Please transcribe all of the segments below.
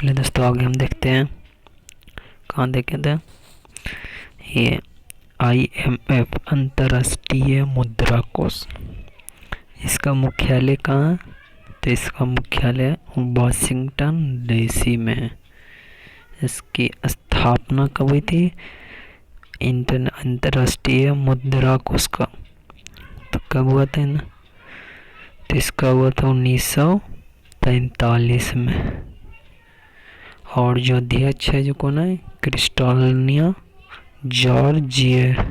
चलिए दोस्तों आगे हम देखते हैं, कहाँ देखे थे ये IMF अंतर्राष्ट्रीय मुद्रा कोष। इसका मुख्यालय कहाँ है? तो इसका मुख्यालय वाशिंगटन डीसी में है। इसकी स्थापना कब हुई थी? अंतर्राष्ट्रीय मुद्रा कोष का तो कब हुआ था ना? तो इसका हुआ था 1945 में। और जो अध्यक्ष है जो कौन है? Kristalina Georgieva,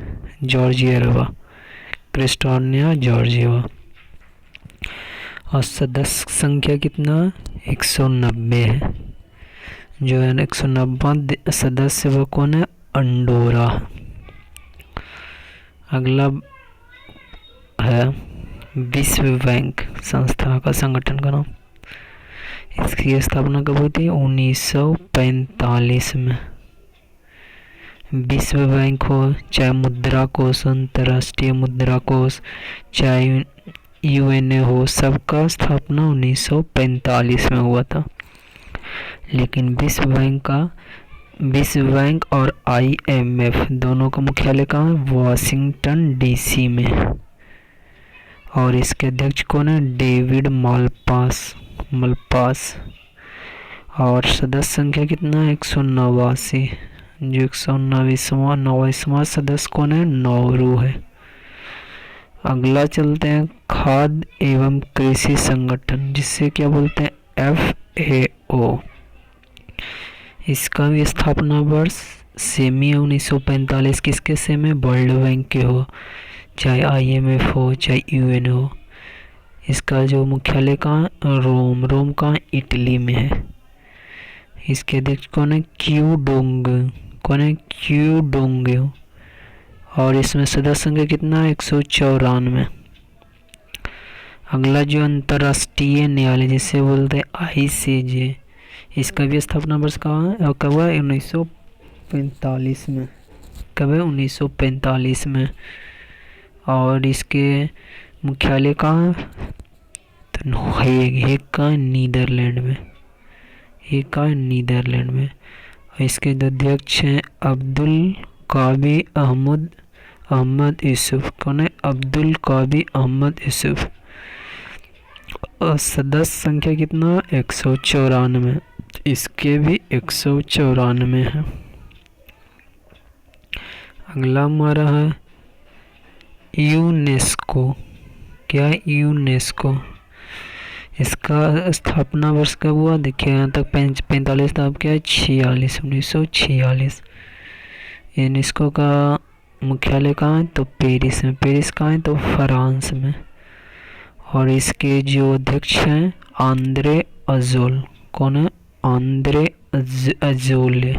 Kristalina Georgieva. और सदस्य संख्या कितना? 190 है। जो है 190 सदस्य वो कौन है? अंडोरा। अगला है विश्व बैंक संस्था का संगठन का नाम। इसकी स्थापना कब हुई थी? 1945 में। विश्व बैंक हो, चाहे मुद्रा कोष, अंतर्राष्ट्रीय मुद्रा कोष, चाहे UN हो, सबका स्थापना 1945 में हुआ था। लेकिन विश्व बैंक और IMF दोनों का मुख्यालय कहाँ है? वाशिंगटन DC में। और इसके अध्यक्ष कौन है? David Malpass. और सदस्य संख्या कितना है? 189। जो 189वां सदस्य कौन है? नौरू है। अगला चलते हैं खाद्य एवं कृषि संगठन, जिससे क्या बोलते हैं? FAO। इसका भी स्थापना वर्ष सेम ही 1945। किसके सेम है? वर्ल्ड बैंक के हो, चाहे IMF हो, चाहे UN हो। इसका जो मुख्यालय कहाँ है? रोम कहाँ? इटली में है। इसके अध्यक्ष कौन है? Q Dong. और इसमें सदस्य संख्या कितना है? 194। अगला जो अंतर्राष्ट्रीय न्यायालय जिसे बोलते हैं ICJ, इसका भी स्थापना वर्ष कहाँ है? कब है? 1945 में। कब है? 1945 में। और इसके मुख्यालय कहाँ है? तो हेग का नीदरलैंड में। और इसके अध्यक्ष हैं अब्दुल कावी अहमद यूसुफ। कौन है? अब्दुल कावी अहमद यूसुफ। और सदस्य संख्या कितना? 194। इसके भी 194 है। अगला हमारा है यूनेस्को। क्या है? यूनेस्को। इसका स्थापना वर्ष कब हुआ? देखिए यहाँ तक 45 था, अब क्या है? 1946। यूनेस्को का मुख्यालय कहाँ है? तो पेरिस में। पेरिस कहाँ है? तो फ्रांस में। और इसके जो अध्यक्ष हैं आंद्रे अजोल। कौन है? Andre Azoulay.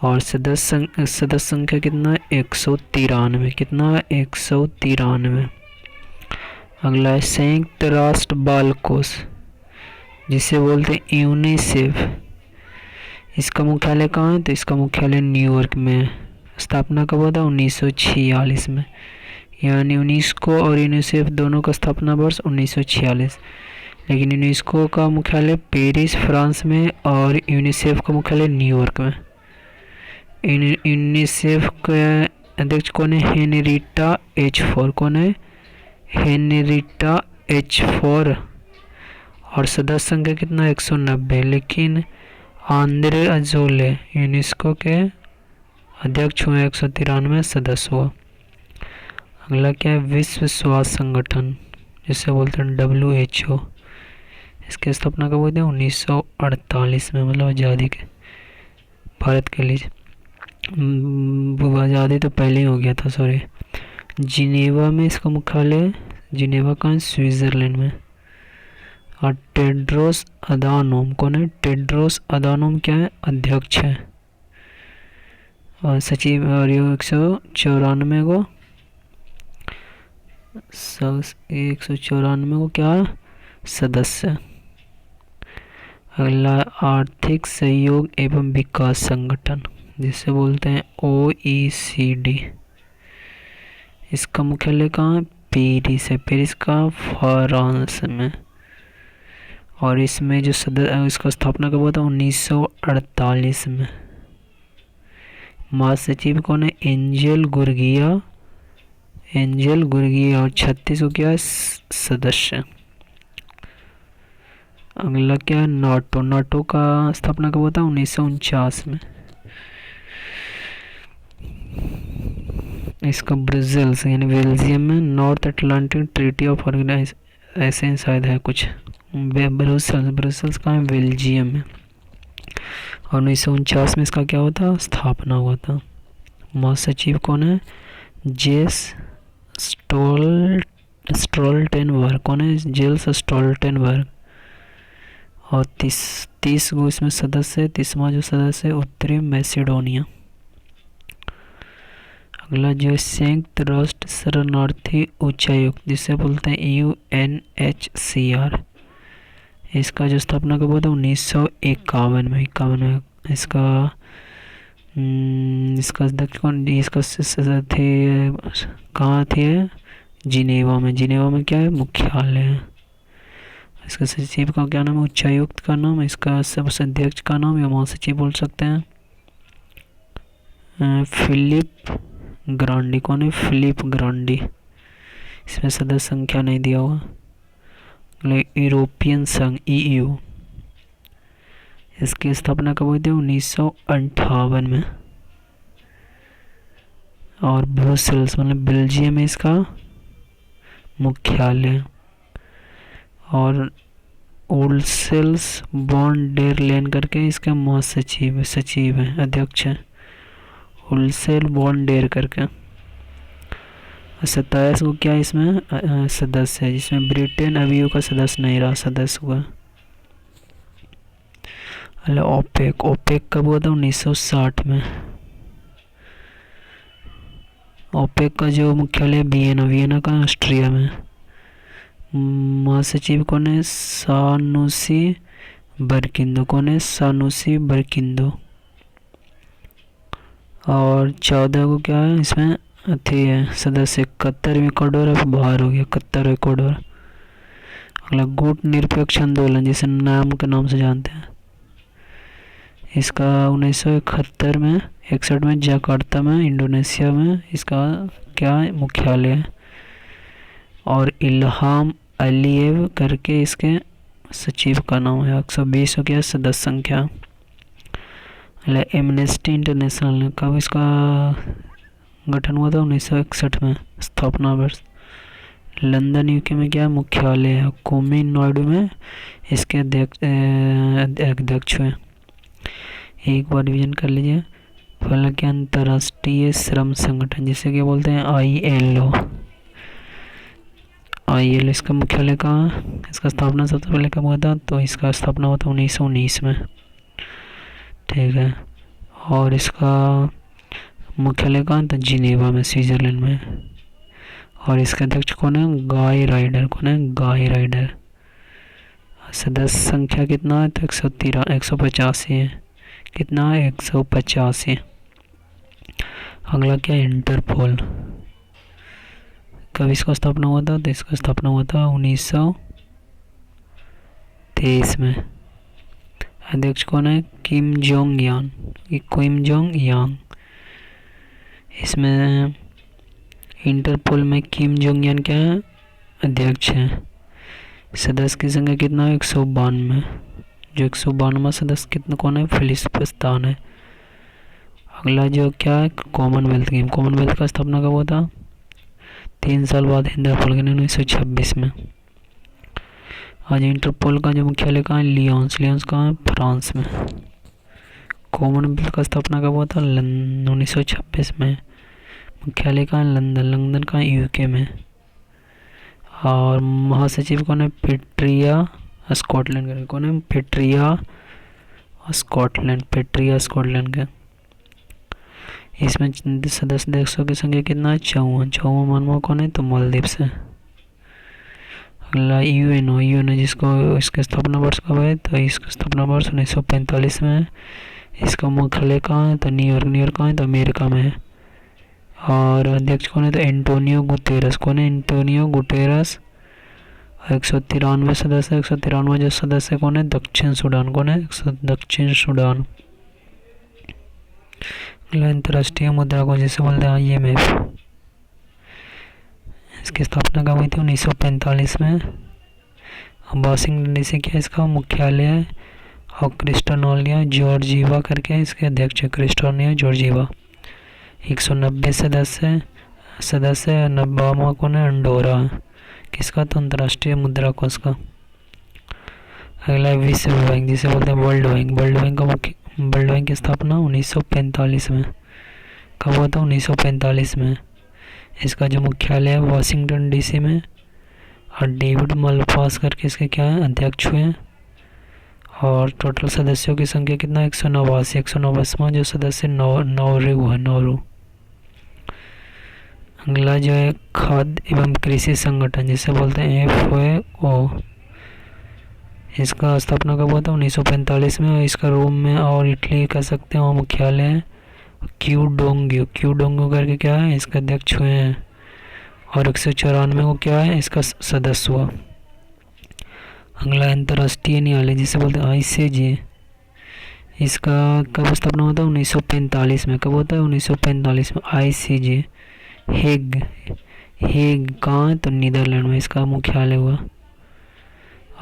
और सदस्य संख्या कितना है? 193। कितना है? 193। अगला है संयुक्त राष्ट्र बाल कोष, जिसे बोलते हैं यूनिसेफ। इसका मुख्यालय कहाँ है? तो इसका मुख्यालय न्यूयॉर्क में। स्थापना कब हुआ था? 1946 में। यानी यूनेस्को और यूनिसेफ दोनों का स्थापना वर्ष 1946। लेकिन यूनेस्को का मुख्यालय पेरिस फ्रांस में और यूनिसेफ का मुख्यालय न्यूयॉर्क में। यूनिसेफ के अध्यक्ष कौन है? Henrietta H4। कौन है? Henrietta H4। और सदस्य संख्या कितना? 190। लेकिन आंद्रे अजोले यूनेस्को के अध्यक्ष हुए, 193 सदस्य हुआ। अगला क्या है? विश्व स्वास्थ्य संगठन, जिसे बोलते हैं WHO। इसकी स्थापना कब हुई थी? 1948 में, मतलब आज़ादी के भारत के लिए। आज़ादी तो पहले ही हो गया था, सॉरी। जिनेवा में इसका मुख्यालय। जिनेवा का स्विट्जरलैंड में। और टेड्रोस अदानोम। कौन है? टेड्रोस अदानोम क्या है? अध्यक्ष है। और सचिव। और 194 को 194 को क्या सदस्य। अगला आर्थिक सहयोग एवं विकास संगठन, जिसे बोलते हैं OECD। इसका मुख्यालय कहाँ है? पेरिस है। पेरिस का फ्रांस में। और इसमें जो इसका स्थापना कब हुआ था? 1948 में। महासचिव कौन है? एंजल गुर्गिया। और 36 को क्या है? सदस्य। अगला क्या है? नाटो का स्थापना कब हुआ था? 1949 में। इसका ब्रसेल्स यानी बेल्जियम में North Atlantic Treaty of organize ऐसे शायद है कुछ। ब्रसेल्स कहाँ है? बेल्जियम में। और 1949 में इसका क्या हुआ था? स्थापना हुआ था। महासचिव कौन है? जेस स्टोल्टेनबर्ग। कौन है? Jens Stoltenberg. और 30 गो इसमें सदस्य है। 30वां जो सदस्य है उत्तरी मैसेडोनिया। अगला जो संयुक्त राष्ट्र शरणार्थी उच्चायुक्त जिसे बोलते हैं UNHCR, इसका जो स्थापना कब हुआ था? 1951 में। इसका अध्यक्ष कौन? इसका थे कहाँ थे? जिनेवा में क्या है? मुख्यालय है। इसका सचिव का क्या नाम है? उच्चायुक्त का नाम। इसका सबसे अध्यक्ष का नाम या महासचिव बोल सकते हैं फिलिप ग्रांडी। कौन है? फिलिप ग्रांडी। इसमें सदस्य संख्या नहीं दिया हुआ। यूरोपियन संघ EU, इसकी स्थापना कब हुई थी? 1958 में। और ब्रुसेल्स मतलब बेल्जियम में इसका मुख्यालय। और उर्सुला वॉन डेर लेन करके इसका महासचिव सचिव है, अध्यक्ष है उर्सुला वॉन डेर करके। 27 को क्या इसमें सदस्य है, जिसमें ब्रिटेन अभी का सदस्य नहीं रहा, सदस्य हुआ। ओपेक कब हुआ था? 1960 में। ओपेक का जो मुख्यालय वियना का ऑस्ट्रिया में। महासचिव कौन है? सानुसी बरकिंदो। कौन है? सानुसी बरकिंदो। और 14 को क्या है इसमें थी है सदस्य? कतर इक्वाडोर अब बाहर हो गया, कतर इक्वाडोर। अगला गुट निरपेक्ष आंदोलन जिसे नाम के नाम से जानते हैं, इसका 1971 में 61 में जकार्ता में इंडोनेशिया में इसका क्या मुख्यालय है। और इल्हाम अलीयेव करके इसके सचिव का नाम है। 120 हो गया सदस्य संख्या। एमनेस्टी इंटरनेशनल ने कब इसका गठन हुआ था? 1961 में। स्थापना वर्ष लंदन UK में क्या मुख्यालय है। कोमी नोएडा में इसके अध्यक्ष हुए। एक बार रिवीजन कर लीजिए। पहला क्या? अंतर्राष्ट्रीय श्रम संगठन जिसे क्या बोलते हैं? ILO। इसका मुख्यालय कहाँ? इसका स्थापना सबसे पहले कब हुआ था? तो इसका स्थापना हुआ था 1919 में। ठीक है। और इसका मुख्यालय कहाँ था? जिनेवा में, स्विट्जरलैंड में। और इसका अध्यक्ष कौन है? गाय राइडर। कौन है? गाय राइडर। सदस्य संख्या कितना है? तो 185 है। कितना है? 185। अगला क्या है? इंटरपोल। कब इसका स्थापना हुआ था? तो इसका स्थापना हुआ था 1923 में। अध्यक्ष कौन है? किम जोंग यांग। इसमें इंटरपोल में किम जोंग यान क्या है? अध्यक्ष है। सदस्य की संख्या कितना है? 192। जो 192वां सदस्य कितना कौन है? फिलिस्तीन है। अगला जो क्या है? Commonwealth game. कॉमनवेल्थ का स्थापना कब हुआ था? 3 साल बाद इंटरपोल के 1926 में। आज इंटरपोल का जो मुख्यालय कहाँ है? लियोन्स कहाँ है? फ्रांस में। कॉमनवेल्थ का स्थापना कब हुआ था? 1926 में। मुख्यालय कहाँ है? लंदन कहाँ है? UK में। और महासचिव कौन है? पेट्रिया स्कॉटलैंड। कौन है? पेट्रिया स्कॉटलैंड का। इसमें सदस्य देशों की संख्या कितना है? 54 मानवा कौन है? तो मालदीव से। अगला UNO जिसको इसका स्थापना वर्ष कब है? तो इसका स्थापना वर्ष 1945 में है। इसका मुख्यालय कहाँ है? तो न्यूयॉर्क कहाँ है? तो अमेरिका में है। और अध्यक्ष कौन है? तो एंटोनियो गुतेरस। कौन है? Antonio Guterres. 193 सदस्य। 193 सदस्य कौन है? दक्षिण सूडान। कौन है? दक्षिण सूडान। अंतर्राष्ट्रीय मुद्रा कोष जिसे बोलते हैं IMF, इसकी स्थापना कब हुई थी? 1945 में। वाशिंगटन डीसी क्या इसका मुख्यालय है? और क्रिस्टोनिया जॉर्जिवा करके इसके अध्यक्ष है, क्रिस्टोनिया जॉर्जिवा। 190 सदस्य 90वां कौन है? अंडोरा। किसका? तो अंतर्राष्ट्रीय मुद्रा कोष का। अगला विश्व बैंक जिसे बोलते हैं वर्ल्ड बैंक। वर्ल्ड बैंक की स्थापना 1945 में। कब हुआ था? 1945 में। इसका जो मुख्यालय है वाशिंगटन डीसी में। और डेविड मलपास करके इसके क्या है? अध्यक्ष हुए। और टोटल सदस्यों की संख्या कितना? 189। 189वां जो सदस्य नौरू। अगला जो है खाद्य एवं कृषि संगठन जिसे बोलते हैं FAO, इसका स्थापना कब हुआ था? 1945 में। इसका रोम में और इटली कह सकते हैं वहाँ मुख्यालय है। क्यूडोंगो करके क्या है? इसका अध्यक्ष हुए हैं। और 194 को क्या है? इसका सदस्य हुआ। अगला अंतर्राष्ट्रीय न्यायालय जिसे बोलते हैं ICJ, इसका कब स्थापना होता है? 1945 में। कब होता है? 1945 में। ICJ हेग कहाँ? तो नीदरलैंड में इसका मुख्यालय हुआ।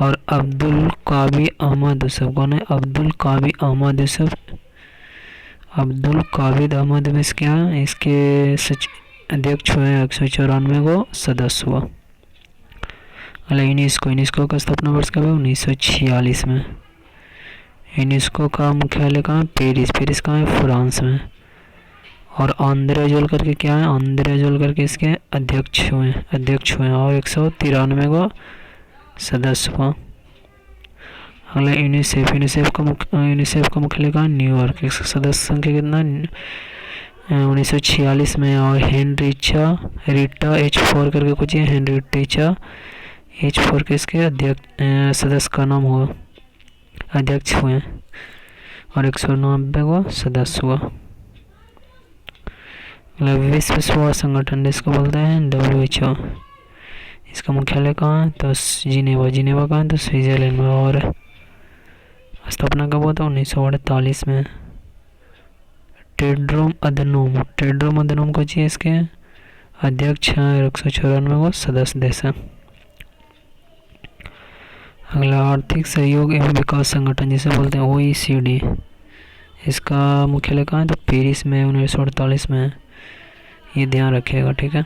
और अब्दुल कावी अहमद यूसुफ कौन है? अब्दुल काविद अहमद यूसुफ क्या है? इसके अध्यक्ष हुए। 194 को सदस्य हुआ। यूनेस्को का स्थापना वर्ष कब है? 1946 में। यूनेस्को का मुख्यालय कहाँ? पेरिस कहाँ है? फ्रांस में। और आंद्रे करके क्या है? आंद्रे करके इसके अध्यक्ष हुए और 193 को सदस्य हुआ। अगला यूनिसेफ का मुख्यालय कहाँ? न्यूयॉर्क। इसका सदस्य संख्या कितना? 1946 में। और रीटा H4 करके कुछ है, हेनरीटा H4 के इसके अध्यक्ष सदस्य का नाम हुआ, अध्यक्ष हुए। और 190 को सदस्य हुआ। विश्व स्वास्थ्य संगठन जिसको बोलते हैं WHO, इसका मुख्यालय कहाँ है? तो जिनेवा कहाँ है? तो स्विट्जरलैंड में। और स्थापना कब हुआ था? 1948 में। टेड्रोस अधनोम को चाहिए इसके अध्यक्ष हैं। 194 को सदस्य देश है। अगला आर्थिक सहयोग एवं विकास संगठन जिसे बोलते हैं OECD, इसका मुख्यालय कहाँ है? तो पेरिस में। 1948 में। ये ध्यान रखिएगा, ठीक है।